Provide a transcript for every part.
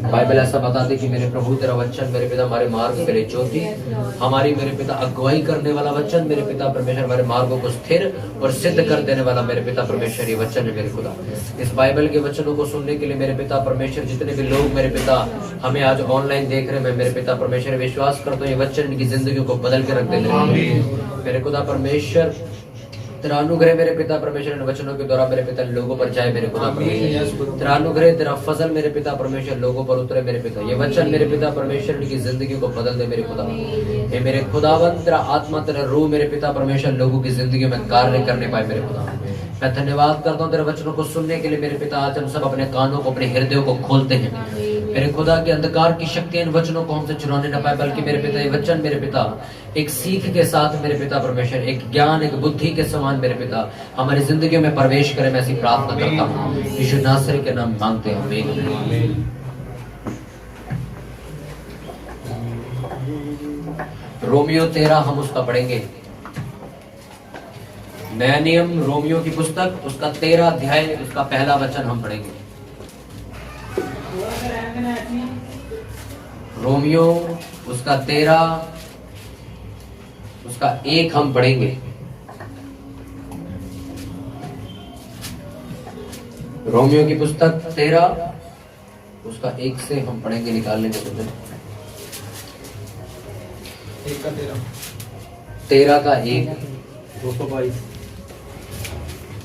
Bible ऐसा बताती कि मेरे प्रभु तेरा वचन मेरे पिता हमारे मार्ग मेरे ज्योति, हमारी मेरे पिता अगुवाई करने वाला वचन मेरे पिता परमेश्वर हमारे मार्गों को स्थिर और सिद्ध कर देने वाला मेरे पिता परमेश्वर ये वचन है मेरे खुदा। इस बाइबल के वचनों को सुनने के लिए मेरे पिता परमेश्वर जितने भी लोग मेरे पिता हमें आज ऑनलाइन देख रहे हैं, मैं मेरे पिता परमेश्वर विश्वास करता हूँ ये वचन इनकी जिंदगी को बदल के रख देने मेरे खुदा परमेश्वर। तेरा अनुग्रह मेरे पिता परमेश्वर इन वचनों के द्वारा मेरे पिता लोगों पर जाए मेरे खुदा परमेश्वर। तेरा अनुग्रह तेरा फजल मेरे पिता परमेश्वर लोगों पर उतरे मेरे पिता। ये वचन मेरे पिता परमेश्वर इनकी जिंदगी को बदल दे मेरे खुदा। ये मेरे खुदावन तेरा आत्मा तेरा रूह मेरे पिता परमेश्वर लोगों की जिंदगी में कार्य करने पाए मेरे खुदा। मैं धन्यवाद करता हूँ तेरे वचनों को सुनने के लिए मेरे पिता। आज हम सब अपने कानों को अपने हृदयों को खोलते हैं मेरे खुदा के अंधकार की शक्ति इन वचनों को हमसे चुराने न पाए, बल्कि मेरे पिता ये वचन मेरे पिता एक सीख के साथ मेरे पिता परमेश्वर एक ज्ञान एक बुद्धि के समान मेरे पिता हमारी जिंदगी में प्रवेश करे। मैं ऐसी प्रार्थना करता हूँ यीशु नासरी के नाम मांगते हैं, आमीन। रोमियो 13 हम उसका पढ़ेंगे। नया नियम रोमियो की पुस्तक उसका 13 अध्याय उसका पहला वचन हम पढ़ेंगे। रोमियो उसका 13 उसका 1 हम पढ़ेंगे। रोमियो की पुस्तक 13 उसका 1 से हम पढ़ेंगे। निकालने के लिए 13 का 1 222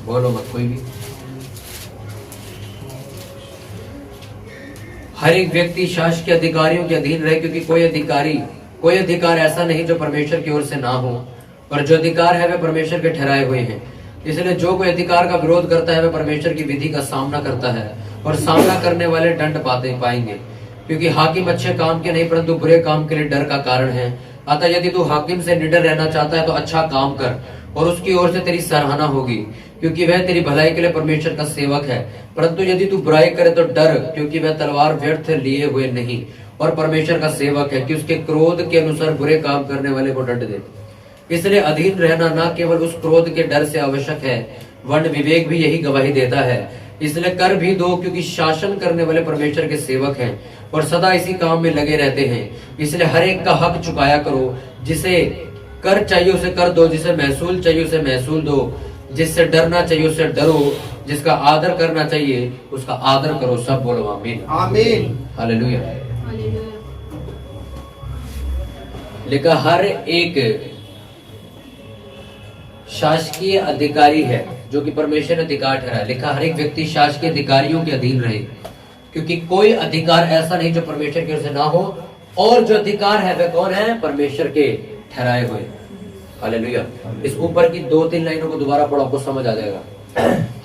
बोलो मत कोई भी। हर एक व्यक्ति शासकीय अधिकारियों के अधीन रहे, क्योंकि कोई अधिकार ऐसा नहीं जो परमेश्वर की ओर से ना हो, पर जो अधिकार है वे परमेश्वर के ठहराए हुए हैं। इसलिए जो कोई अधिकार का विरोध करता है वह परमेश्वर की विधि का सामना करता है, और सामना करने वाले दंड पाएंगे। क्योंकि हाकिम अच्छे काम के नहीं परंतु बुरे काम के लिए डर का कारण है। अतः यदि तू हाकिम से निडर रहना चाहता है तो अच्छा काम कर, और उसकी ओर से तेरी सराहना होगी, क्योंकि वह तेरी भलाई के लिए परमेश्वर का सेवक है। परंतु यदि तू बुराई करे तो डर, क्योंकि वह तलवार व्यर्थ लिए हुए नहीं और परमेश्वर का सेवक है, कि उसके क्रोध के अनुसार बुरे काम करने वाले को दंड दे। इसलिए अधीन रहना न केवल उस क्रोध के डर से आवश्यक है, वर्ण विवेक भी यही गवाही देता है। इसलिए कर भी दो, क्योंकि शासन करने वाले परमेश्वर के सेवक हैं और सदा इसी काम में लगे रहते हैं। इसलिए हर एक का हक चुकाया करो। जिसे कर चाहिए उसे कर दो, जिसे महसूल चाहिए उसे महसूल दो, जिससे डरना चाहिए उससे डरो, जिसका आदर करना चाहिए उसका आदर करो। सब बोलो आमीन आमीन हालेलुया। लिखा हर एक शासकीय अधिकारी है जो कि परमेश्वर ने अधिकार ठहराया। लिखा हर एक व्यक्ति शासकीय अधिकारियों के अधीन रहे, क्योंकि कोई अधिकार ऐसा नहीं जो परमेश्वर की ओर से ना हो, और जो अधिकार है वह कौन है? परमेश्वर के ठहराए हुए। हालेलुया। इस ऊपर की 2-3 लाइनों को दोबारा पढ़ो, आपको समझ आ जाएगा।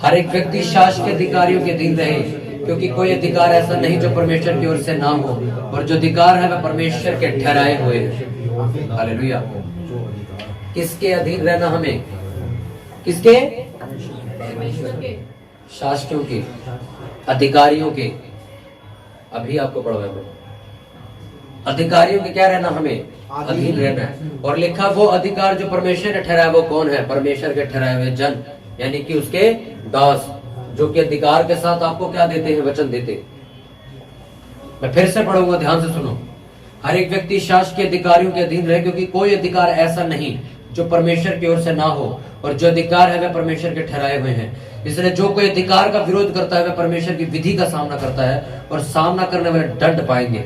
हर एक व्यक्ति शासकीय अधिकारियों के अधीन रहे, क्योंकि कोई अधिकार ऐसा नहीं जो परमेश्वर की ओर से ना हो, और जो अधिकार है वह परमेश्वर के ठहराए हुए हैं। हालेलुया। किसके अधीन रहना हमें? किसके? शासकों के, अधिकारियों के। अभी आपको पढ़ाया मैं, अधिकारियों के क्या रहना? हमें अधीन रहना है। और लिखा वो अधिकार जो परमेश्वर ने ठहराया वो कौन है? परमेश्वर के ठहराए हुए जन, यानी कि उसके दास, जो कि अधिकार के साथ आपको क्या देते हैं? वचन देते। मैं फिर से पढ़ूंगा, ध्यान से सुनो। हर एक व्यक्ति शासकीय अधिकारियों के अधीन रहे, क्योंकि कोई अधिकार ऐसा नहीं जो परमेश्वर की ओर से ना हो, और जो अधिकार है वह परमेश्वर के ठहराए हुए हैं। इसलिए जो कोई अधिकार का विरोध करता है वह परमेश्वर की विधि का सामना करता है, और सामना करने वाले दंड पाएंगे।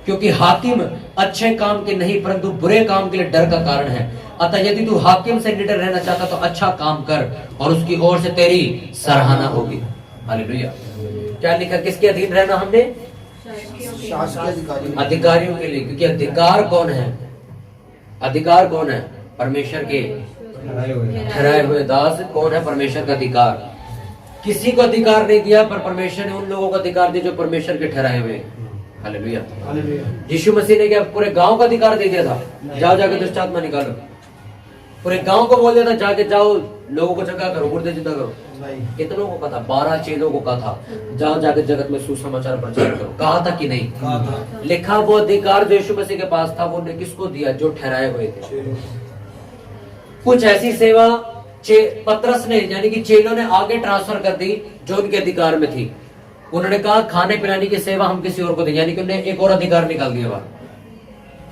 क्योंकि हाकिम अच्छे काम के नहीं परंतु बुरे काम के लिए डर का कारण है। अतः यदि तू हाकिम से निडर रहना चाहता तो अच्छा काम कर, और उसकी ओर से तेरी सराहना होगी। हालेलुया। क्या लिखा? किसके अधीन रहना हमने? अधिकारियों के लिए। क्योंकि अधिकार कौन है? अधिकार कौन है? परमेश्वर के ठहराए हुए दास। कौन है? परमेश्वर का अधिकार। किसी को अधिकार नहीं दिया, पर परमेश्वर ने उन लोगों को अधिकार दिया जो परमेश्वर के ठहराए हुए। हालेलुया। यीशु मसीह ने क्या पूरे गांव का अधिकार दे दिया था? जाओ जाके दुष्ट आत्मा निकालो। पूरे गांव को बोल दिया था जाके जाओ लोगों को जगा करो, मुर्दे जिंदा करो। कितनों को कहा था? 12 चेलों को कहा था जाओ जाके जगत में सुसमाचार प्रचार करो। कहा था कि नहीं? कहा था। लिखा वो अधिकार जो यीशु मसीह के पास था वो ने किसको दिया? जो ठहराए हुए थे। कुछ ऐसी सेवा पतरस ने यानी कि चेलों ने आगे ट्रांसफर कर दी जो उनके अधिकार में थी। उन्होंने कहा खाने पिलाने की सेवा हम किसी और को दें, यानी कि उन्होंने एक और अधिकार निकाल दिया बाहर।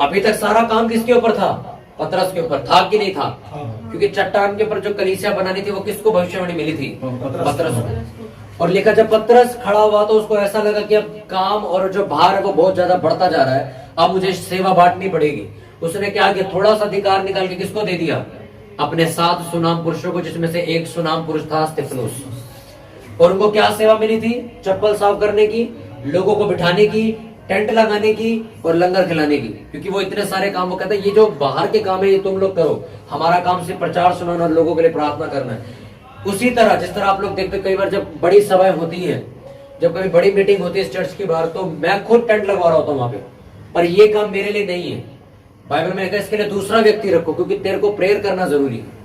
अभी तक सारा काम किसके ऊपर था? पतरस के ऊपर था कि नहीं था? क्योंकि चट्टान के ऊपर जो कलीसिया बनानी थी वो किसको भविष्यवाणी मिली थी? पतरस को। और लिखा जब पतरस खड़ा हुआ तो उसको ऐसा लगा कि अब काम और जो भार है वो बहुत ज्यादा बढ़ता जा रहा है, अब मुझे सेवा बांटनी पड़ेगी। उसने क्या किया? थोड़ा सा अधिकार निकाल के किसको दे दिया? अपने 7 सुनाम पुरुषों को, जिसमें से एक सुनाम पुरुष था स्तिफनुस। और उनको क्या सेवा मिली थी? चप्पल साफ करने की, लोगों को बिठाने की, टेंट लगाने की और लंगर खिलाने की। क्योंकि वो इतने सारे काम, वो कहते हैं ये जो बाहर के काम है ये तुम लोग करो, हमारा काम सिर्फ प्रचार सुनाना और लोगों के लिए प्रार्थना करना है। उसी तरह जिस तरह आप लोग देखते कई बार जब बड़ी सभाएं होती है, जब कभी बड़ी मीटिंग होती है इस चर्च की बाहर, तो मैं खुद टेंट लगवा रहा होता हूँ वहां पे, पर ये काम मेरे लिए नहीं है। बाइबल में लिखा है इसके लिए दूसरा व्यक्ति रखो, क्योंकि तेरे को प्रेयर करना जरूरी है।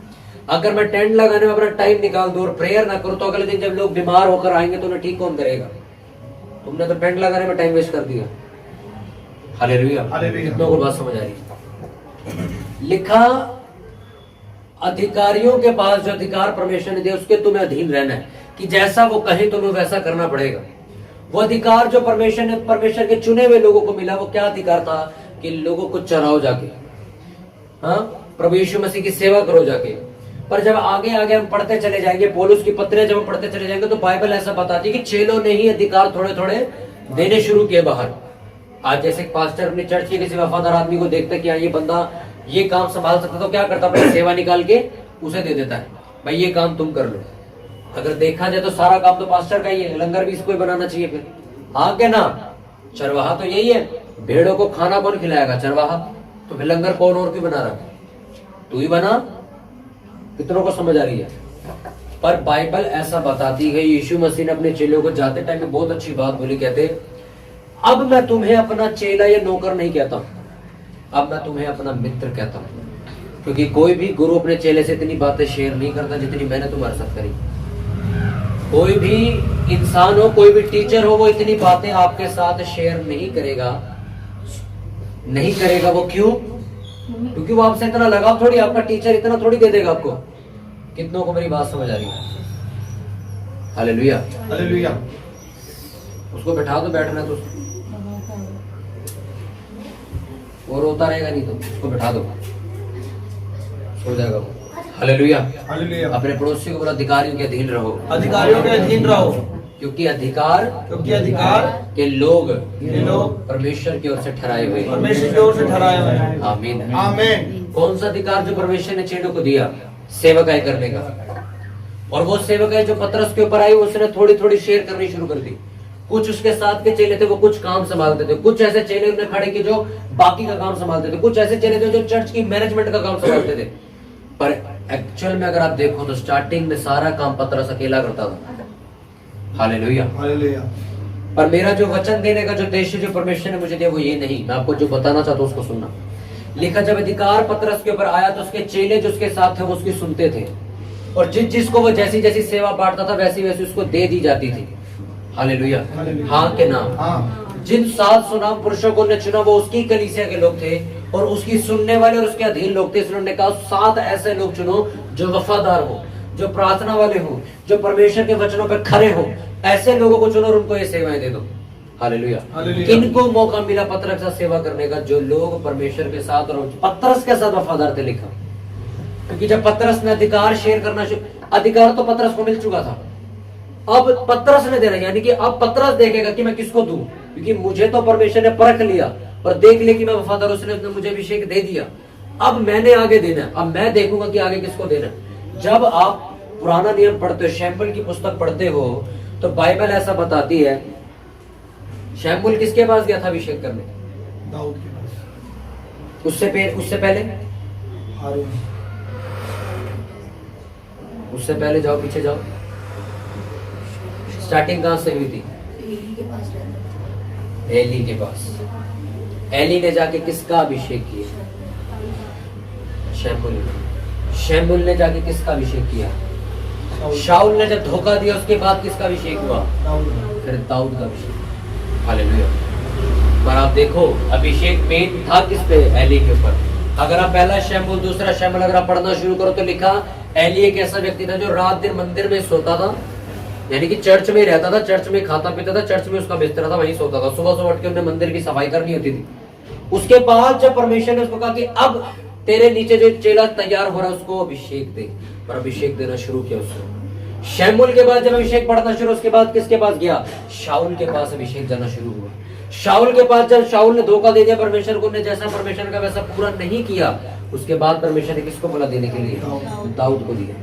अगर मैं टेंट लगाने में अपना टाइम निकाल दूं और प्रेयर ना करूं तो अगले दिन जब लोग बीमार होकर आएंगे तो उन्हें ठीक कौन करेगा? तुमने तो टेंट लगाने में टाइम वेस्ट कर दिया। हालेलुया। कितनों को बात समझ आ रही है? लिखा अधिकारियों के पास जो अधिकार परमेश्वर ने दिया उसके तुम्हें अधीन रहना है, कि जैसा वो कहे तुम्हें वैसा करना पड़ेगा। वो अधिकार जो परमेश्वर के चुने हुए लोगों को मिला, वो क्या अधिकार था? कि लोगों को चराओ जाके, हाँ, प्रभु यीशु मसीह की सेवा करो जाके। पर जब आगे आगे हम पढ़ते चले जाएंगे, पौलुस की पत्रियां जब हम पढ़ते चले जाएंगे, तो बाइबल ऐसा बताती है कि चेलों ने ही अधिकार थोड़े थोड़े देने शुरू किए बाहर। आज जैसे पास्टर अपनी चर्च के किसी वफादार आदमी को देखता है कि ये बंदा ये काम संभाल सकता, तो क्या करता? अपनी सेवा निकाल के उसे दे देता है, भाई ये काम तुम कर लो। अगर देखा जाए तो सारा काम तो पास्टर का ही है, लंगर भी इसको ही बनाना चाहिए फिर, हाँ क्या ना? चरवाहा तो यही है, भेड़ों को खाना कौन खिलाएगा? चरवाहा। तो फिर लंगर कौन और क्यों बना रहा? तू ही बना। कितनों को समझ आ रही है? पर बाइबल ऐसा बताती है, यीशु मसीह ने अपने चेलों को जाते टाइम में बहुत अच्छी बात बोली, कहते अब मैं तुम्हें अपना चेला या नौकर नहीं कहता, अब मैं तुम्हें अपना मित्र कहता हूं। क्योंकि कोई भी गुरु अपने चेले से इतनी बातें शेयर नहीं करता जितनी मैंने तुम्हारे साथ करी। कोई भी इंसान हो, कोई भी टीचर हो, वो इतनी बातें आपके साथ शेयर नहीं करेगा। वो क्यों? क्योंकि वो आपसे इतना लगाव थोड़ी, आपका टीचर इतना थोड़ी दे देगा आपको। कितनों को मेरी बात समझ आ रही है? Hallelujah, hallelujah. उसको बैठा दो, बैठना तो वो रोता रहेगा नहीं, तो उसको बैठा दो, सो जाएगा वो। Hallelujah, hallelujah. अपने पड़ोसी को बोला अधिकारियों के अधीन रहो, अधिकारियों के अधीन रहो, क्योंकि अधिकार के लोग परमेश्वर की ओर से ठहराए हुए, परमेश्वर की ओर से ठहराए हुए हैं। आमीन, आमीन। कौन सा अधिकार जो परमेश्वर ने चेलों को दिया? सेवकाई करने का। और वो सेवकाई जो पतरस के ऊपर आई, उसने थोड़ी थोड़ी शेयर करनी शुरू कर दी। कुछ उसके साथ के चेले थे, वो कुछ काम संभालते थे। कुछ ऐसे चेले उन्हें खड़े किए जो बाकी का काम संभालते थे। कुछ ऐसे चेले थे जो चर्च की मैनेजमेंट का काम संभालते थे। पर एक्चुअल में अगर आप देखो तो स्टार्टिंग में सारा काम पतरस अकेला करता था। Hallelujah, hallelujah. पर मेरा जो वचन देने का जो उद्देश्य जो परमेश्वर ने मुझे दिया वो ये नहीं, मैं आपको जो बताना चाहता हूँ उसको सुनना। लिखा जब अधिकार पतरस के ऊपर आया तो उसके चेले जो उसके साथ थे वो उसकी सुनते थे, और जिसको वो जैसी जैसी सेवा बांटता था वैसी वैसी उसको दे दी जाती थी। हालेलुया, हाँ के नाम। जिन 7 सुनाम पुरुषों को उन्होंने चुना वो उसकी कलीसिया के लोग थे और उसकी सुनने वाले और उसके अधीन लोग थे। इसलिए उन्होंने कहा 7 ऐसे लोग चुनो जो वफादार हो, जो प्रार्थना वाले हो, जो परमेश्वर के वचनों पर खड़े हो। ऐसे लोगों को चुनो और उनको ये सेवाएं दे दो। हालेलुया। किनको मौका मिला पतरस के साथ सेवा करने का? जो लोग परमेश्वर के साथ और पतरस के साथ वफादार थे। लिखा क्योंकि जब पतरस ने अधिकार शेयर करना अधिकार तो पतरस को मिल चुका था, अब पतरस ने देना, यानी कि अब पतरस देखेगा कि मैं किसको दूं, क्योंकि मुझे तो परमेश्वर ने परख लिया और देख लिया कि मैं वफादार, उसने मुझे अभिषेक दे दिया। अब मैंने आगे देना है, अब मैं देखूंगा कि आगे किसको देना है। जब आप पुराना नियम पढ़ते हो, शैमुएल की पुस्तक पढ़ते हो, तो बाइबल ऐसा बताती है शैमुएल किसके पास गया था अभिषेक करने? दाऊद के पास। उससे पहले हारून। उससे पहले जाओ, पीछे जाओ, स्टार्टिंग कहां से हुई थी? एली के पास। एली ने जाके किसका अभिषेक किया? शैमुएल ने जाके किसका अभिषेक किया? शाऊल ने जब धोखा दिया उसके बाद किसका अभिषेक हुआ? फिर दाऊद का अभिषेक। हालेलुया। पर आप देखो अभिषेक मेन था किस पे? एली के ऊपर। अगर आप पहला शैमुएल दूसरा शैमुएल अगर आप पढ़ना शुरू करो तो लिखा एली एक ऐसा व्यक्ति था जो रात दिन मंदिर में सोता था यानी कि चर्च में ही रहता था, चर्च में खाता पीता था, चर्च में उसका बिस्तर था, वहीं सोता था। सुबह सुबह उठ के उन्हें मंदिर की सफाई करनी होती थी। उसके बाद जब परमेश्वर ने उसको कहा कि अब तेरे नीचे जो चेला तैयार हो रहा है उसको अभिषेक दे, और अभिषेक देना शुरू किया उसने। शैमुल के बाद जब अभिषेक पढ़ना शुरू, उसके बाद किसके पास गया? शाऊल के पास अभिषेक जाना शुरू हुआ। शाऊल के पास जब शाऊल ने धोखा दे दिया परमेश्वर को, ने जैसा परमेश्वर का वैसा पूरा नहीं किया, उसके बाद परमेश्वर ने किसको बोला देने के लिए? दाऊद को दिया।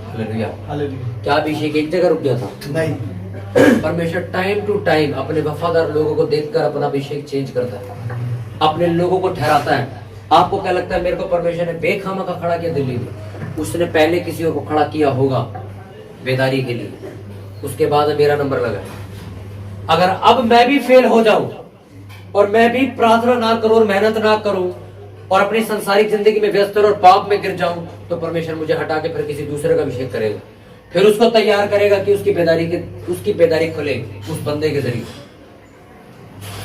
हालेलुया। हालेलुया। क्या अभिषेक एक जगह रुक गया था? नहीं। परमेश्वर टाइम टू टाइम अपने वफादार लोगों को देखकर अपना अभिषेक चेंज करता है, अपने लोगों को ठहराता है। आपको क्या लगता है मेरे को परमेश्वर ने बेखामा का खड़ा किया दिल्ली में? उसने पहले किसी और को खड़ा किया होगा बेदारी के लिए, उसके बाद मेरा नंबर लगा। अगर अब मैं भी फेल हो जाऊं और मैं भी प्रार्थना ना करूं और मेहनत ना करूं और अपनी संसारिक जिंदगी में व्यस्त और पाप में गिर जाऊं, तो परमेश्वर मुझे हटा के फिर किसी दूसरे का अभिषेक करेगा, फिर उसको तैयार करेगा कि उसकी बेदारी खुले उस बंदे के जरिए।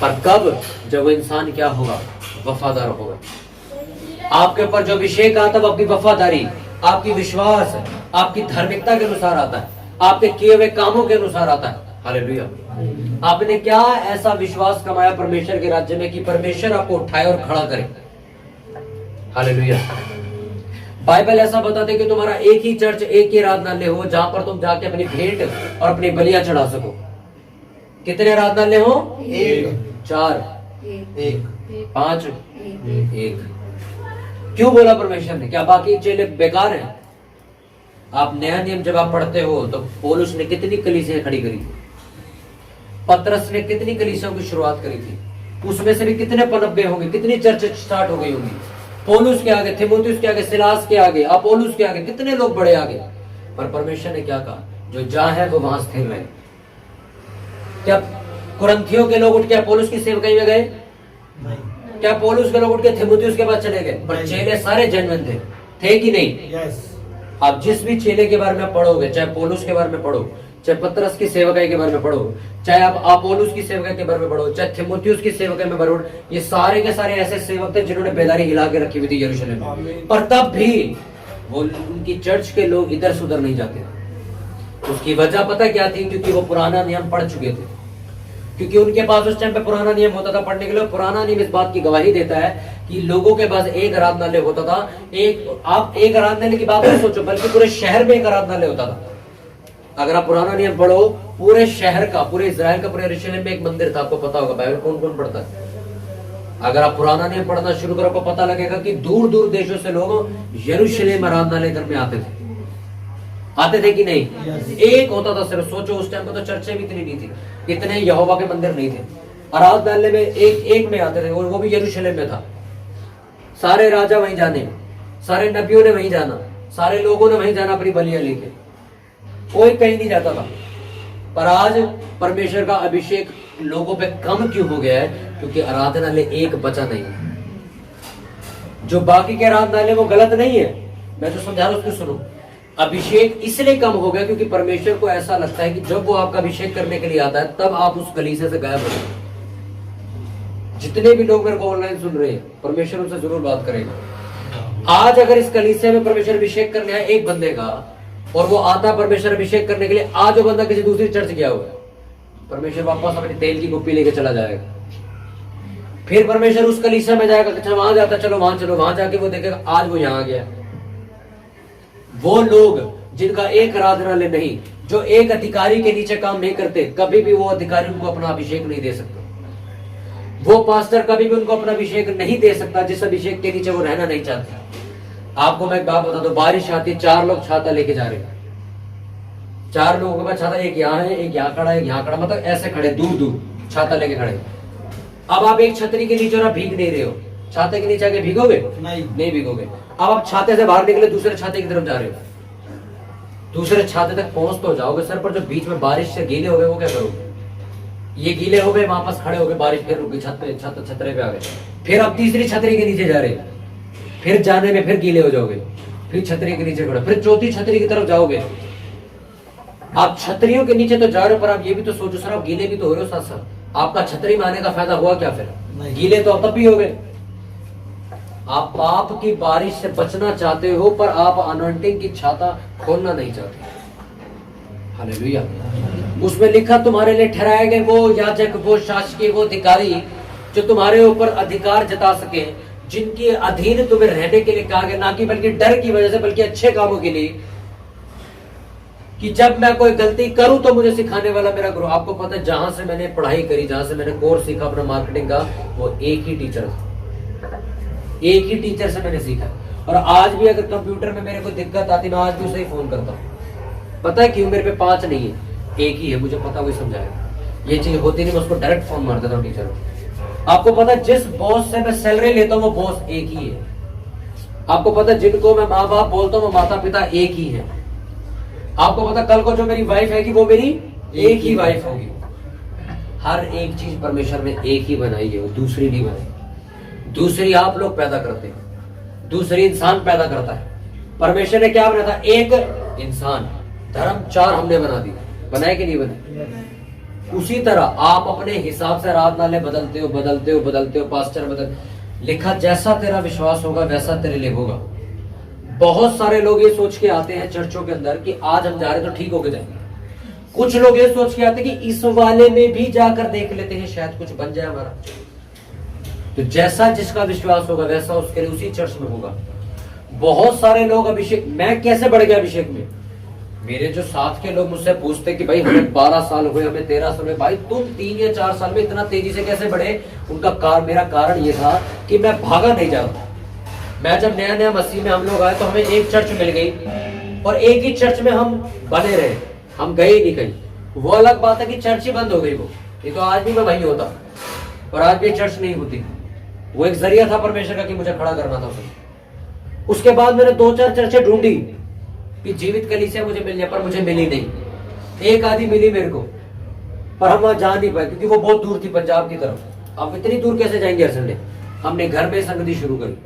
पर कब? जब वो इंसान क्या होगा? वफादार होगा। आपके ऊपर जो अभिषेक आता है वो आपकी वफादारी, आपकी विश्वास, आपकी धार्मिकता के अनुसार आता है, आपके किए हुए कामों के अनुसार आता है। हालेलुया। आपने क्या ऐसा विश्वास कमाया परमेश्वर के राज्य में कि परमेश्वर आपको उठाए और खड़ा करे? हालेलुया। बाइबल ऐसा बताते कि तुम्हारा एक ही चर्च, एक ही आराधनालय हो जहां पर तुम जाके अपनी भेंट और अपनी बलियां चढ़ा सको। कितने आराधनालय हो? 1 4 1 5 1। क्यों बोला परमेश्वर ने? क्या बाकी चेले बेकार हैं? आप नया नियम जब आप पढ़ते हो तो पौलुस ने कितनी कलीसियां खड़ी करी थी, पतरस ने कितनी कलीसियाओं की शुरुआत करी थी, उसमें से भी कितने पनप गए होंगे, कितनी चर्च स्टार्ट हो गई होंगी। पौलुस के आगे, थिमुथियुस के आगे, सिलास के आगे, अपोलुस के आगे, कितने लोग बड़े आगे। पर परमेश्वर ने क्या कहा? जो जहां है वो वहां स्थिर रहे। क्या कुरिन्थियों के लोग उठ के अपोलुस की सेवकाई में गए? नहीं। क्या पौलुस के लोग उठ के थिमुथियुस के पास चले गए? पर चेले सारे जेन्युइन थे कि नहीं? यस। आप जिस भी चेले के बारे में पढ़ोगे, चाहे पौलुस के बारे में पढ़ो, चाहे पतरस की सेवकाई के बारे में पढ़ो, चाहे आप अपोलोस की सेवकाई के बारे में पढ़ो, चाहे थिमुथियुस की सेवकाई में पढ़ो, ये सारे के सारे ऐसे सेवक थे जिन्होंने बेदारी हिला के रखी हुई थी यरूशलेम में। पर तब भी वो उनकी चर्च के लोग इधर से उधर नहीं जाते। उसकी वजह पता क्या थी? क्योंकि वो पुराना नियम पढ़ चुके थे, क्योंकि उनके पास उस टाइम पे पुराना नियम होता था पढ़ने के लिए। पुराना नियम इस बात की गवाही देता है कि लोगों के पास एक आराधनालय होता था। आप एक आराधनालय की बात नहीं सोचो, बल्कि पूरे शहर में एक आराधनालय होता था। अगर आप पुराना नियम पढ़ो, पूरे शहर का, पूरे इजराइल का, पूरे यरूशलेम में एक मंदिर था। आपको पता होगा, बाइबल कौन कौन पढ़ता है? अगर आप पुराना नियम पढ़ना शुरू करो, आपको पता लगेगा कि दूर दूर देशों से लोग यरूशलेम आराधनालय घर में आते थे कि नहीं? एक होता था सिर्फ। सोचो उस टाइम पे तो चर्चें भी इतनी नहीं थी, इतने यहोवा के मंदिर नहीं थे। आराधनालय में एक में आते थे, और वो भी यरूशलेम में था। सारे राजा वहीं जाने, सारे नबियों ने वहीं जाना, सारे लोगों ने वहीं जाना अपनी बलियां लेके, कोई कहीं नहीं जाता था। पर आज परमेश्वर का अभिषेक लोगों पे कम क्यों हो गया है? क्योंकि आराधनालय एक बचा नहीं है। जो बाकी के आराधनालय वो गलत नहीं है, मैं जो समझा रहा हूं उसको सुनो। अभिषेक इसलिए कम हो गया क्योंकि परमेश्वर को ऐसा लगता है कि जब वो आपका अभिषेक करने के लिए आता है, तब आप उस कलीसिया से गायब हो जाए। जितने भी लोग मेरे को ऑनलाइन सुन रहे हैं, परमेश्वर उनसे जरूर बात करेगा। आज अगर इस कलीसिया में परमेश्वर अभिषेक करने आए एक बंदे का, और वो आता परमेश्वर अभिषेक करने के लिए, आज वो बंदा किसी दूसरी चर्च गया हुआ है, परमेश्वर वापस अपनी तेल की कुप्पी लेके चला जाएगा। फिर परमेश्वर उस कलीसिया में जाएगा, अच्छा वहां जाता, चलो वहां जाके वो देखेगा आज वो यहाँ गया। वो लोग जिनका एक आराधनालय नहीं, जो एक अधिकारी के नीचे काम नहीं करते, कभी भी वो अधिकारी उनको अपना अभिषेक नहीं दे सकता। वो पास्टर कभी भी उनको अपना अभिषेक नहीं दे सकता जिस अभिषेक के नीचे वो रहना नहीं चाहता। आपको मैं एक बात बता दूं, बारिश आती, 4 लोग छाता लेके जा रहे हैं, 4 लोगों के पास छाता, एक यहाँ है, एक यहाँ खड़ा है, एक यहाँ खड़ा, मतलब ऐसे खड़े दूर दूर छाता लेके खड़े। अब आप एक छतरी के नीचे और भीग नहीं रहे हो, छाते के नीचे आके भीगोगे? नहीं भीगोगे। अब आप छाते से बाहर निकले, दूसरे छाते की तरफ जा रहे हो, दूसरे छाते तक पहुंच तो जाओगे सर, पर जो बीच में बारिश से गीले हो गए वो क्या करोगे? ये गीले हो गए, वापस खड़े हो गए, बारिश फिर रुक गई, छतरे पे आ गए, फिर अब तीसरी छतरी के नीचे जा रहे, फिर जाने में फिर गीले हो जाओगे, फिर छतरी के नीचे खड़े, फिर चौथी छतरी की तरफ जाओगे। आप छतरियों के नीचे तो जा रहे हो, पर आप ये भी तो सोचो सर, आप गीले भी तो हो रहे हो साथ साथ। आपका छतरी में आने का फायदा हुआ क्या? फिर गीले तो तब भी हो गए। आप पाप की बारिश से बचना चाहते हो, पर आप अनॉइंटिंग की छाता खोलना नहीं चाहते। हालेलुया। उसमें लिखा तुम्हारे लिए ठहराए गए वो याजक, वो शासकीय, वो अधिकारी जो तुम्हारे ऊपर अधिकार जता सके, जिनके अधीन तुम्हें रहने के लिए कहा गया, ना कि बल्कि डर की वजह से, बल्कि अच्छे कामों के लिए, कि जब मैं कोई गलती करूं तो मुझे सिखाने वाला मेरा गुरु। आपको पता है जहां से मैंने पढ़ाई करी, जहां से मैंने कोर्स सीखा अपना मार्केटिंग का, वो एक ही टीचर था, एक ही टीचर से मैंने सीखा। और आज भी अगर कंप्यूटर में मेरे को दिक्कत आती, मैं आज भी उसे ही फोन करता हूँ। पता है क्यों? मेरे पे 5 नहीं है, एक ही है, मुझे पता, वही समझाएगा। ये चीज होती नहीं, मैं उसको डायरेक्ट फोन मार देता हूँ टीचर को। आपको पता है जिस बॉस से मैं सैलरी लेता हूँ वो बॉस एक ही है। आपको पता है जिनको मैं माँ बाप बोलता हूँ वो माता पिता एक ही है। आपको पता कल को जो मेरी वाइफ है वो मेरी एक ही वाइफ होगी। हर एक चीज परमेश्वर ने एक ही बनाई है, वो दूसरी नहीं बनाई। दूसरी आप लोग पैदा करते हैं, दूसरी इंसान पैदा करता है। परमेश्वर ने क्या बनाया था? एक इंसान। धर्म 4 हमने बना दिए, बनाए कि नहीं बने? उसी तरह आप अपने हिसाब से आराधनालय बदलते हो, बदलते हो, बदलते हो, पास्टर बदल। लिखा जैसा तेरा विश्वास होगा वैसा तेरे लिए होगा। बहुत सारे लोग ये सोच के आते हैं चर्चों के अंदर कि आज हम जा रहे तो ठीक होके जाएंगे। कुछ लोग ये सोच के आते हैं कि इस वाले में भी जाकर देख लेते हैं, शायद कुछ बन जाए हमारा। तो जैसा जिसका विश्वास होगा वैसा उसके लिए उसी चर्च में होगा। बहुत सारे लोग अभिषेक, मैं कैसे बढ़ गया अभिषेक में? मेरे जो साथ के लोग मुझसे पूछते कि भाई हमें 12 साल हुए, हमें 13 साल हुए, भाई तुम 3 या 4 साल में इतना तेजी से कैसे बढ़े? उनका मेरा कारण ये था कि मैं भागा नहीं जा रहा। मैं जब नया नया मसीह में हम लोग आए तो हमें एक चर्च मिल गई और एक ही चर्च में हम बने रहे, हम गए ही नहीं कहीं। वो अलग बात है कि चर्च ही बंद हो गई। वो ये तो आज भी मैं वही होता और आज भी चर्च नहीं होती। वो एक जरिया था परमेश्वर का कि मुझे खड़ा करना था उसे। उसके बाद मैंने 2-4 चर्चें ढूंढी कि जीवित कलीसिया मुझे मिल जाए, पर मुझे मिली नहीं। एक आधी मिली मेरे को, पर हम वहां जा नहीं पाए क्योंकि वो बहुत दूर थी, पंजाब की तरफ। अब इतनी दूर कैसे जाएंगे हर संडे? हमने घर में संगति शुरू करी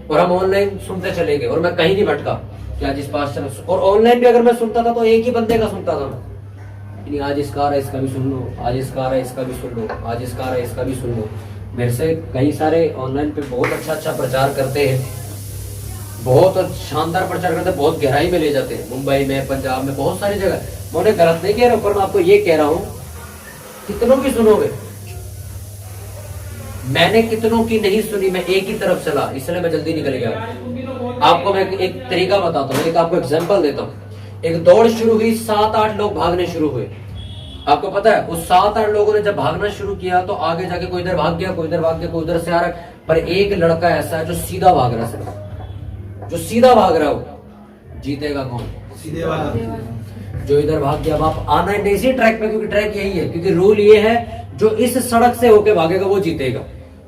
और हम ऑनलाइन सुनते चले गए और मैं कहीं नहीं भटका कि आज इस पास्टर। और ऑनलाइन भी अगर मैं सुनता था तो एक ही बंदे का सुनता था मैं, आज इसका आ रहा है इसका भी सुन लो, आज इसका आ रहा है इसका भी सुन लो, आज इसका आ रहा है इसका भी सुन लो। मेरे से कई सारे ऑनलाइन पे बहुत अच्छा प्रचार करते हैं, बहुत शानदार प्रचार करते हैं, बहुत गहराई में ले जाते हैं। मुंबई में, पंजाब में, बहुत सारी जगह। मैं उन्हें गलत नहीं कह रहा हूँ, पर मैं आपको ये कह रहा हूँ कितनों की सुनोगे? मैंने कितनों की नहीं सुनी, मैं एक ही तरफ चला, इसलिए मैं जल्दी निकल गया। आपको मैं एक तरीका बताता हूँ, एक आपको एग्जांपल देता हूँ। एक दौड़ शुरू हुई, 7-8 लोग भागने शुरू हुए। आपको पता है उस 7-8 लोगों ने जब भागना शुरू किया तो आगे जाके कोई इधर भाग गया, कोई इधर भाग गया, कोई उधर से आ रहा, पर एक लड़का ऐसा है जो सीधा भाग रहा है, जो सीधा भाग रहा हो। जीतेगा कौन? सीधे वाला। जो इधर भाग गया। अब आप आना है इसी ट्रैक पे, क्योंकि ट्रैक यही है, क्योंकि रूल ये है जो इस सड़क से होके भागेगा वो जीतेगा।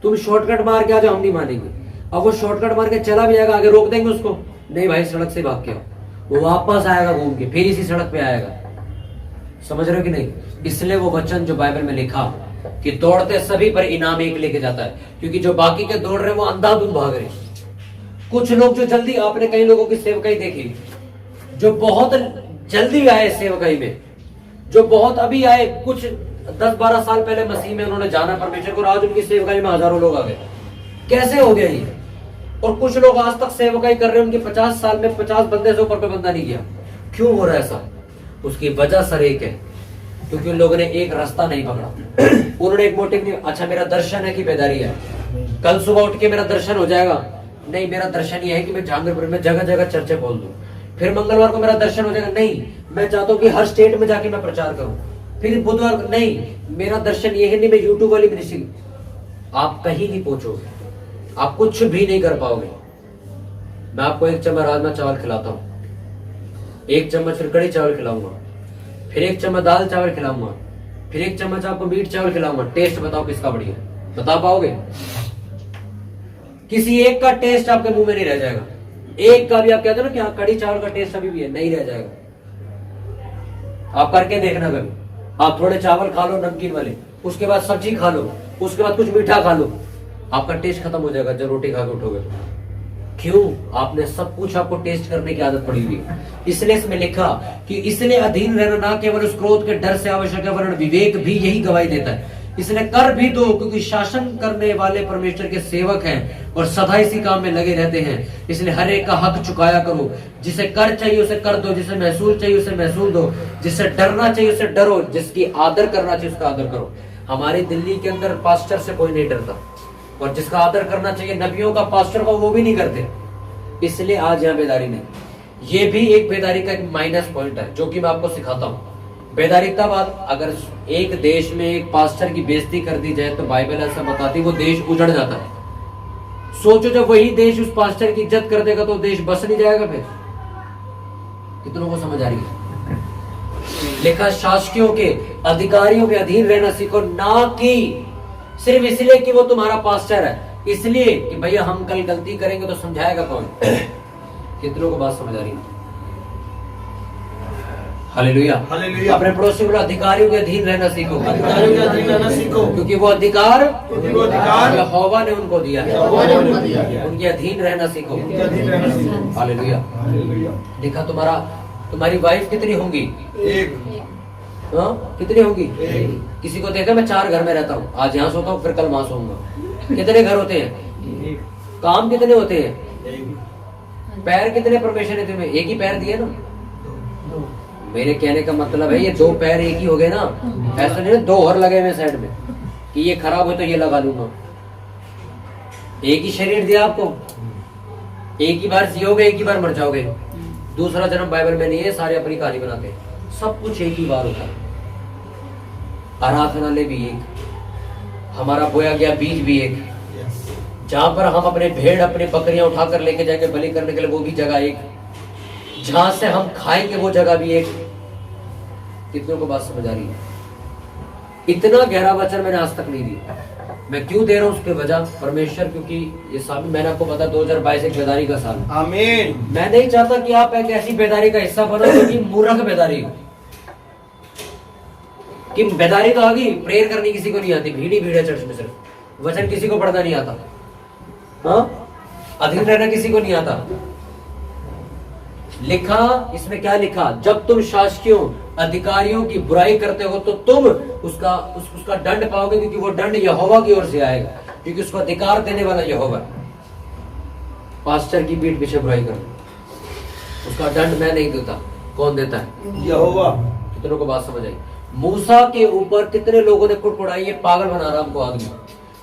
तुम शॉर्टकट मार के आ जाओ, हम नहीं मानेंगे। अब वो शॉर्टकट मार के चला भी जाएगा, आगे रोक देंगे उसको, नहीं भाई सड़क से भाग के आओ। वो वापस आएगा घूम के, फिर इसी सड़क पे आएगा। समझ रहे हो कि नहीं? इसलिए वो वचन जो बाइबल में लिखा कि दौड़ते सभी पर इनाम एक लेके जाता है, क्योंकि जो बाकी के दौड़ रहे हैं वो अंधाधुंध भाग रहे। कुछ लोग जो जल्दी, आपने कई लोगों की सेवकाई देखी जो बहुत जल्दी आए सेवकाई में, जो बहुत अभी आए, कुछ 10-12 साल पहले मसीह में उन्होंने जाना परमेश्वर को, और आज उनकी सेवकाई में हजारों लोग आ गए। कैसे हो गया ये? और कुछ लोग आज तक सेवकाई कर रहे हैं, उनके 50 साल में 50 बंदे से ऊपर कोई बंदा नहीं गया। क्यों हो रहा है ऐसा? उसकी वजह सर एक है, क्योंकि उन लोगों ने एक रास्ता नहीं पकड़ा। उन्होंने एक मोटिव नहीं, अच्छा मेरा दर्शन है कि बेदारी है, कल सुबह उठ के मेरा दर्शन हो जाएगा। नहीं, मेरा दर्शन ये है कि मैं जहांगीरपुर में जगह जगह चर्चे खोल दूं, फिर मंगलवार को मेरा दर्शन हो जाएगा। नहीं, मैं चाहता हूँ कि हर स्टेट में जाके मैं प्रचार करूं, फिर बुधवार को। नहीं, मेरा दर्शन ये है, नहीं मैं यूट्यूब वाली मिनिस्ट्री। आप कहीं नहीं पहुंचोगे, आप कुछ भी नहीं कर पाओगे। मैं आपको 1 चम्मच राजमा चावल खिलाता हूँ, 1 चम्मच फिर कड़ी चावल खिलाऊंगा, फिर 1 चम्मच दाल चावल खिलाऊंगा, फिर 1 चम्मच आपको मीट चावल खिलाऊंगा। टेस्ट बताओ किसका बढ़िया? बता पाओगे? किसी एक का टेस्ट आपके मुंह में नहीं रह जाएगा। एक का भी आप कहते हो ना कि हाँ कड़ी चावल का टेस्ट अभी भी है, नहीं रह जाएगा। आप करके देखना कभी। आप थोड़े चावल खा लो नमकीन वाले, उसके बाद सब्जी खा लो, उसके बाद कुछ मीठा खा लो, आपका टेस्ट खत्म हो जाएगा जब रोटी खा के उठोगे तो। क्यों? आपने सब कुछ आपको टेस्ट करने की आदत पड़ी हुई। इसलिए इसमें लिखा कि इसलिए अधीन रहना ना केवल उस क्रोध के डर से आवश्यक है, वरन विवेक भी यही गवाही देता है इसलिए कर भी दो, क्योंकि शासन करने वाले परमेश्वर के सेवक हैं और सदा इसी काम में लगे रहते हैं। इसलिए हर एक का हक चुकाया करो। जिसे कर चाहिए उसे कर दो, जिसे महसूल चाहिए उसे महसूल दो, जिससे डरना चाहिए उसे डरो, जिसकी आदर करना चाहिए उसका आदर करो। हमारे दिल्ली के अंदर पास्टर से कोई नहीं डरता, और जिसका आदर करना चाहिए नबियों का, पास्टर का, वो भी नहीं करते। इसलिए आज यहाँ बेदारी नहीं। ये भी एक बेदारी का एक माइनस पॉइंट है, जो कि मैं आपको सिखाता हूँ। बेदारी तब अगर एक देश में एक पास्टर की बेइज्जती कर दी जाए तो बाइबल ऐसा बताती है वो देश उजड़ जाता है। सोचो जब वही देश उस पास्टर की इज्जत कर देगा तो देश बस नहीं जाएगा। फिर कितनों को समझ आ रही है? लिखा शासकियों के, अधिकारियों के अधीन रहना सीखो, ना कि सिर्फ इसलिए कि वो तुम्हारा पास्टर है, इसलिए कि भैया हम कल गलती करेंगे तो समझाएगा कौन। कितनों को बात समझ आ रही है? हालेलुया। हालेलुया। अपने पड़ोसी को अधिकारियों के अधीन रहना सीखो, अधिकारियों के अधीन रहना सीखो, क्योंकि वो अधिकार यहोवा ने उनको दिया है। उनके अधीन रहना सीखो। हालेलुया। देखा तुम्हारी वाइफ कितनी होंगी? एक। हाँ, कितनी होंगी? किसी को देखा मैं 4 घर में रहता हूँ, आज यहाँ सोता हूँ फिर कल वहां सोऊंगा। कितने घर होते हैं? काम कितने होते हैं? पैर कितने परमेश्वर ने तुम्हें? एक ही पैर दिए ना। मेरे कहने का मतलब है ये 2 पैर एक ही हो गए ना, ऐसा नहीं 2 और लगे हुए साइड में कि ये खराब हो तो ये लगा लूंगा। एक ही शरीर दिया आपको, एक ही बार जियोगे, एक ही बार मर जाओगे। दूसरा जन्म बाइबल में नहीं है, सारे अपनी कहानी बनाते हैं। सब कुछ एक ही बार होता है। आराधनालय भी एक, हमारा बोया गया बीज भी एक, जहां पर हम अपने भेड़ अपनी बकरियां उठाकर लेके जाएंगे बलि करने के लिए वो भी जगह एक, जहां से हम खाएंगे वो जगह भी एक। कितनों को बात समझ आ रही है? इतना गहरा वचन मैंने आज तक नहीं दिया। मैं क्यों दे रहा हूं उसकी वजह, परमेश्वर, क्योंकि ये साल मैंने आपको पता 2022 एक बेदारी का साल। आमीन। मैं नहीं चाहता कि आप एक ऐसी बेदारी का हिस्सा बनो क्योंकि मूर्ख बेदारी हो। कि बेदारी तो आ गई, प्रेयर करनी किसी को नहीं आती, भीड़ ही भीड़ है चर्च में, सिर्फ वचन किसी को पढ़ना नहीं आता, हाँ, अधीन रहना किसी को नहीं आता। लिखा, इसमें क्या लिखा? जब तुम शासकियों अधिकारियों की बुराई करते हो तो तुम उसका दंड पाओगे, क्योंकि वो दंड यहोवा की ओर से आएगा, क्योंकि उसको अधिकार देने वाला यहोवा। पास्टर की पीठ पीछे बुराई करो, उसका दंड मैं नहीं देता, कौन देता है? यहोवा। कितनों को बात समझ आई? मूसा के ऊपर कितने लोगों ने कुड़कुड़ाई, ये पागल बना रहा हमको आदमी।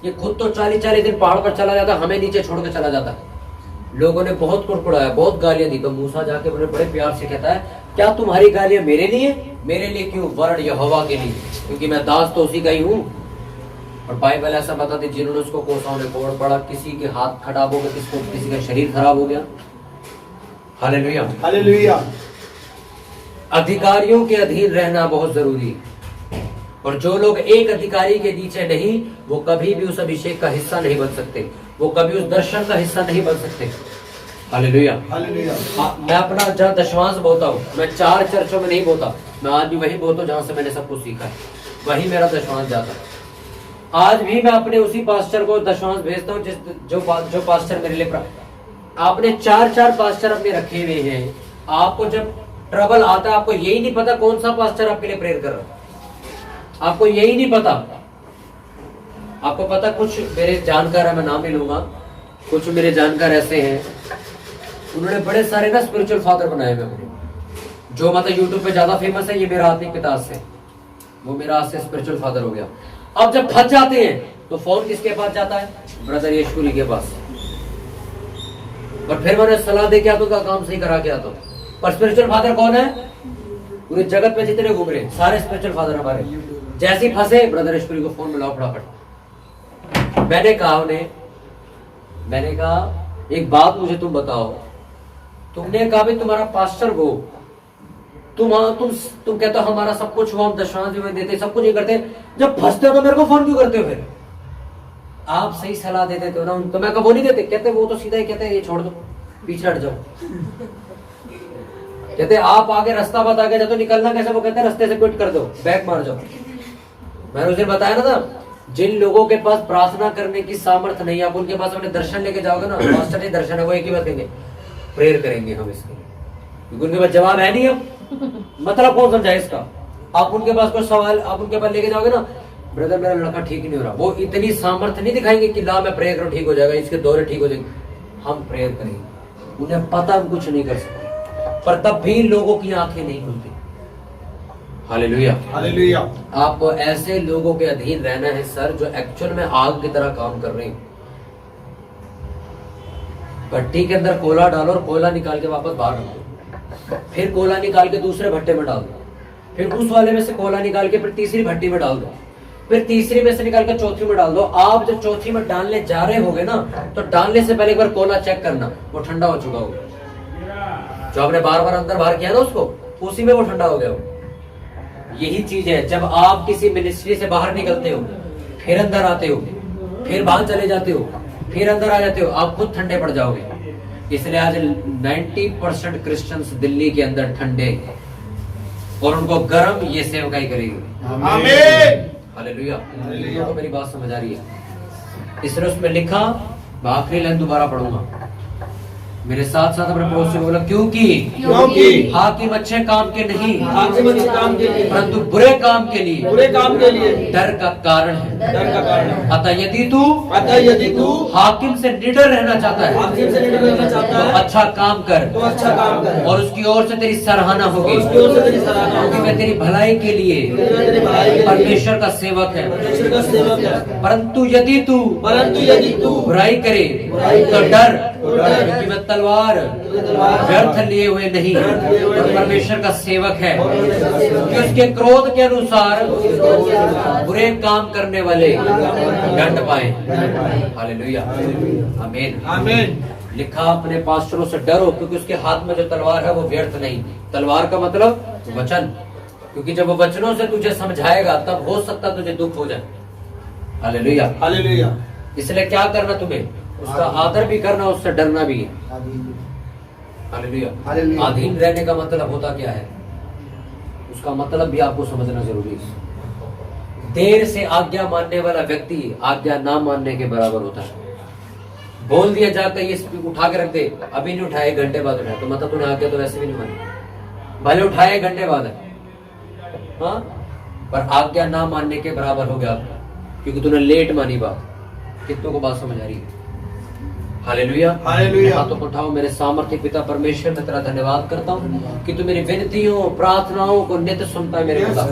ये खुद तो 40-40 दिन पहाड़ पर चला जाता, हमें नीचे छोड़ के चला जाता। लोगों ने बहुत कुड़कुड़ाया, बहुत गालियां दी, तो मूसा जाके बड़े प्यार से कहता है, क्या तुम्हारी गालियां मेरे लिए? मेरे लिए क्यों? वर्ण यहोवा के लिए, क्योंकि मैं दास तो उसी का ही हूँ। और बाइबल ऐसा बताती, जिन्होंने उसको कोसा उन्हें कोड़ पड़ा, किसी के हाथ खराब हो गए, किसी का शरीर खराब हो गया। हालेलुया। हालेलुया। अधिकारियों के अधीन रहना बहुत जरूरी है, और जो लोग एक अधिकारी के नीचे नहीं, वो कभी भी उस अभिषेक का हिस्सा नहीं बन सकते, वो कभी उस दर्शन का हिस्सा नहीं बन सकते। हालेलुया। हालेलुया। मैं अपना जहाँ दशमांश बोता हूँ, मैं 4 चर्चों में नहीं बोता, मैं आज भी वही बोता हूँ जहाँ से मैंने सब कुछ सीखा है, वही मेरा दशमांश जाता है। आज भी मैं अपने उसी पास्टर को दशमांश भेजता हूँ जो पास्टर मेरे लिए। आपने 4 पास्टर अपने रखे हुए हैं, आपको जब ट्रबल आता है आपको यही नहीं पता कौन सा पास्टर आपके लिए प्रेयर कर रहा है, आपको यही नहीं पता। आपको पता, कुछ मेरे जानकार है, मैं नाम नहीं लूंगा, कुछ मेरे जानकार ऐसे हैं, उन्होंने बड़े सारे ना स्पिरिचुअल फादर बनाए हुए अपने, जो मतलब यूट्यूब पे ज्यादा फेमस है, ये मेरा आत्मिक पिता से, वो मेरा आज से स्पिरिचुअल फादर हो गया। अब जब फंस जाते हैं तो फोन किसके पास जाता है? ब्रदर यशकुली के पास। और फिर मैंने सलाह दे के आता हूं, काम सही करा के आता हूं। पर स्पिरिचुअल फादर कौन है? पूरे जगत में जितने घूम रहे सारे स्पिरिचुअल फादर हमारे। जैसे ही फंसे, ब्रदर यशकुली को फोन मिलाओ फटाफट। मैंने कहा उन्हें, मैंने कहा एक बात मुझे तुम बताओ, तुमने कहा भी तुम्हारा पास्टर वो, तुम कहते हो हमारा सब कुछ वो, हम दशमांश भी देते, सब कुछ ये करते, जब फंसते हो तो मेरे को फोन क्यों करते हो? फिर आप सही सलाह दे देते हो ना, तो मैं कहा वो नहीं देते, कहते वो तो सीधा ही कहते हैं ये छोड़ दो, पीछे हट जाओ। कहते आप आगे रास्ता बता के तो निकलना कैसे? वो कहते हैं रास्ते से क्विट कर दो, बैक मार जाओ। मैंने उस दिन बताया ना था, जिन लोगों के पास प्रार्थना करने की सामर्थ्य नहीं है, आप उनके पास अपने दर्शन लेके जाओगे ना, मास्टर जी दर्शन है, वो एक ही बात कहेंगे, प्रेयर करेंगे हम इसके लिए, क्योंकि उनके पास जवाब है नहीं। अब मतलब कौन समझाए इसका? आप उनके पास कोई सवाल आप उनके पास लेके जाओगे ना, ब्रदर मेरा लड़का ठीक नहीं हो रहा, वो इतनी सामर्थ्य नहीं दिखाएंगे कि ला मैं प्रेयर करूं ठीक हो जाएगा, इसके दौरे ठीक हो जाएंगे। हम प्रेयर करेंगे, उन्हें पता हम कुछ नहीं कर सकते, पर तब भी लोगों की आंखें नहीं खुलती। Hallelujah, hallelujah. आप ऐसे लोगों के अधीन रहना है सर जो एक्चुअल में आग की तरह काम कर रहे हैं। भट्टी के अंदर कोयला डालो और कोयला निकाल के वापस बाहर रख दो, फिर कोयला निकाल के दूसरे भट्टे में डाल दो, फिर उस वाले में से कोयला निकाल के फिर तीसरी भट्टी में डाल दो, फिर तीसरी में से निकाल के चौथी में डाल दो। आप जब चौथी में डालने जा रहे होगे ना, तो डालने से पहले एक बार कोयला चेक करना वो ठंडा हो चुका होगा। जो आपने बार बार अंदर बाहर किया ना उसको, उसी में वो ठंडा हो गया हो। यही चीज है, जब आप किसी मिनिस्ट्री से बाहर निकलते हो, फिर अंदर आते हो, फिर बाहर चले जाते हो, फिर अंदर आ जाते हो, आप खुद ठंडे पड़ जाओगे। इसलिए आज 90% क्रिश्चियंस दिल्ली के अंदर ठंडे और उनको गर्म ये सेवकाई करेगी। आमीन। हालेलुया। तो मेरी बात समझ आ रही है। इसलिए उसमें लिखा, मैं आखिरी लाइन दोबारा पढ़ूंगा, मेरे साथ साथ अपने पड़ोसी को बोला, क्योंकि हाकिम अच्छे काम के नहीं, हाकिम अच्छे काम के लिए, परंतु बुरे काम के लिए, बुरे काम के लिए डर का कारण है। डर का कारण है। अतः यदि तू हाकिम से निडर रहना चाहता है, हाकिम से निडर रहना चाहता तो है, अच्छा काम कर, तो अच्छा काम कर, और उसकी ओर से तेरी सराहना होगी, उसकी ओर से तेरी सराहना होगी। क्योंकि मैं तेरी भलाई के लिए तेरी भलाई के लिए परमेश्वर का सेवक है। परमेश्वर का सेवक है। परंतु यदि तू बुराई करे तो डर, क्योंकि मैं तलवार व्यर्थ लिए हुए नहीं और परमेश्वर का सेवक है, कि उसके क्रोध के अनुसार बुरे काम करने वाले दंड पाए। हालेलुया, आमीन, आमीन। लिखा, अपने पास्टरों से डरो, क्योंकि उसके हाथ में जो तलवार है वो व्यर्थ नहीं। तलवार का मतलब वचन, क्योंकि जब वो वचनों से तुझे समझाएगा तब हो सकता तुझे दुख हो जाए। Hallelujah, hallelujah. इसलिए क्या करना, तुम्हें उसका आदर भी करना, उससे डरना भी है। हालेलुया। हालेलुया। अधीन रहने का मतलब होता क्या है, उसका मतलब भी आपको समझना जरूरी है। देर से आज्ञा मानने वाला व्यक्ति आज्ञा ना मानने के बराबर होता है। बोल दिया जाकर ये उठा के रख दे, अभी नहीं उठाए, घंटे बाद उठाए, तो मतलब तूने आज्ञा तो वैसे भी नहीं मानी, भले उठाए घंटे बाद है, हाँ, पर आज्ञा ना मानने के बराबर हो गया, क्योंकि तूने लेट मानी बात। कितनों को बात समझ आ रही है? Hallelujah, hallelujah. हाथों को उठाओ। मेरे सामर्थ्य पिता परमेश्वर, मैं तेरा धन्यवाद करता हूँ कि तू मेरी विनतियों प्रार्थनाओं को नित्य सुनता है मेरे पिता।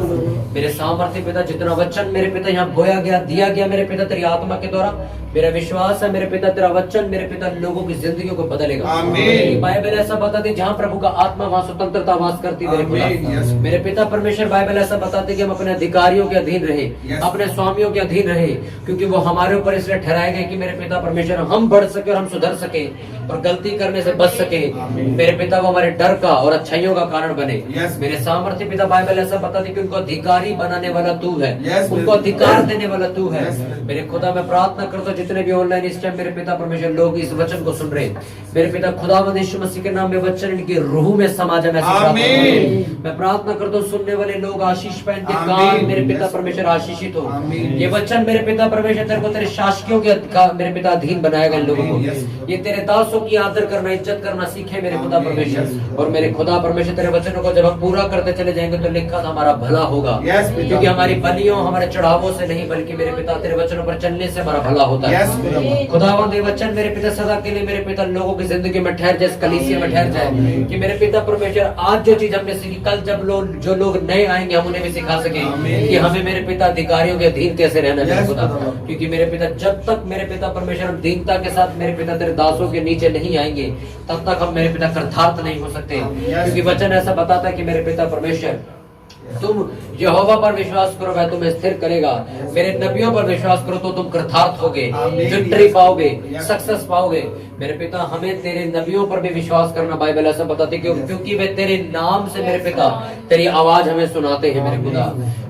मेरे सामर्थ्य पिता, जितना वचन मेरे पिता यहाँ बोया गया, दिया गया मेरे पिता तेरी आत्मा के द्वारा, मेरा विश्वास है मेरे पिता तेरा वचन मेरे पिता लोगों की जिंदगियों को बदलेगा। आमीन। बाइबल ऐसा बताती, जहाँ प्रभु का आत्मा वहाँ स्वतंत्रता वास करती मेरे आमीन। पिता। मेरे पिता परमेश्वर, बाइबल ऐसा बताते कि हम अपने अधिकारियों के अधीन रहे, अपने स्वामियों के अधीन रहे, क्योंकि वो हमारे ऊपर इसलिए ठहराए गए कि मेरे पिता परमेश्वर हम बढ़ सके और हम सुधर सके और गलती करने से बच सके। मेरे पिता वो हमारे डर का और अच्छाइयों का कारण बने। मेरे सामर्थ्य पिता, बाइबल ऐसा बताती कि उनको अधिकारी बनाने वाला तू है, उनको अधिकार देने वाला तू है। मेरे खुदा, मैं प्रार्थना करता हूँ जितने भी ऑनलाइन इस टाइम मेरे पिता परमेश्वर लोग इस वचन को सुन रहे, मेरे पिता खुदावंद यीशु मसीह के नाम में वचन इनकी रूह में समा जाए। मैं प्रार्थना करता हूँ सुनने वाले लोग आशीष पाए, इनके कान मेरे पिता परमेश्वर आशीषित हो। ये वचन मेरे पिता परमेश्वर तेरे को तेरे शासकियों के मेरे पिता अधीन बनाएगा इन लोगों को। ये तेरे दासों की आदर करना, इज्जत करना सीखे मेरे खुदा परमेश्वर। और मेरे खुदा परमेश्वर तेरे वचनों को जब हम पूरा करते चले जाएंगे तो लिखा था हमारा भला होगा, क्योंकि हमारी बलियों हमारे चढ़ावों से नहीं बल्कि मेरे पिता तेरे वचनों पर चलने से हमारा भला होता है। खुदावंद ये वचन मेरे पिता सदा के लिए मेरे पिता लोगों की जिंदगी में ठहर जाए, कलीसिया में ठहर जाए, कि मेरे पिता परमेश्वर आज जो चीज हमने सीखी, कल जब जो लोग नए आएंगे हम उन्हें भी सिखा सके कि हमें मेरे पिता अधिकारियों के अधीन कैसे रहना है खुदा। क्योंकि मेरे पिता जब तक मेरे पिता परमेश्वर हम दीनता के साथ मेरे पिता तेरे दासों के नीचे नहीं आएंगे तब तक हम मेरे पिता कृतार्थ नहीं हो सकते। क्योंकि वचन ऐसा बताता है कि मेरे पिता परमेश्वर तुम यहोवा पर विश्वास करो वह तुम्हें स्थिर करेगा, मेरे नबियों पर विश्वास करो तो तुम कृतार्थ होगे, विक्ट्री पाओगे, सक्सेस पाओगे। मेरे पिता हमें तेरे नबियों पर भी विश्वास करना, बाइबल ऐसा बताती है क्योंकि वे तेरे नाम से मेरे पिता तेरी आवाज हमें सुनाते हैं।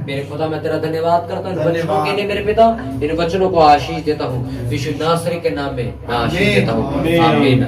मेरे खुदा मैं तेरा धन्यवाद करता हूँ इन वचनों के लिए मेरे पिता, इन वचनों को आशीष देता हूँ, यीशु नासरी के नाम में मैं आशीष देता हूँ, आमीन।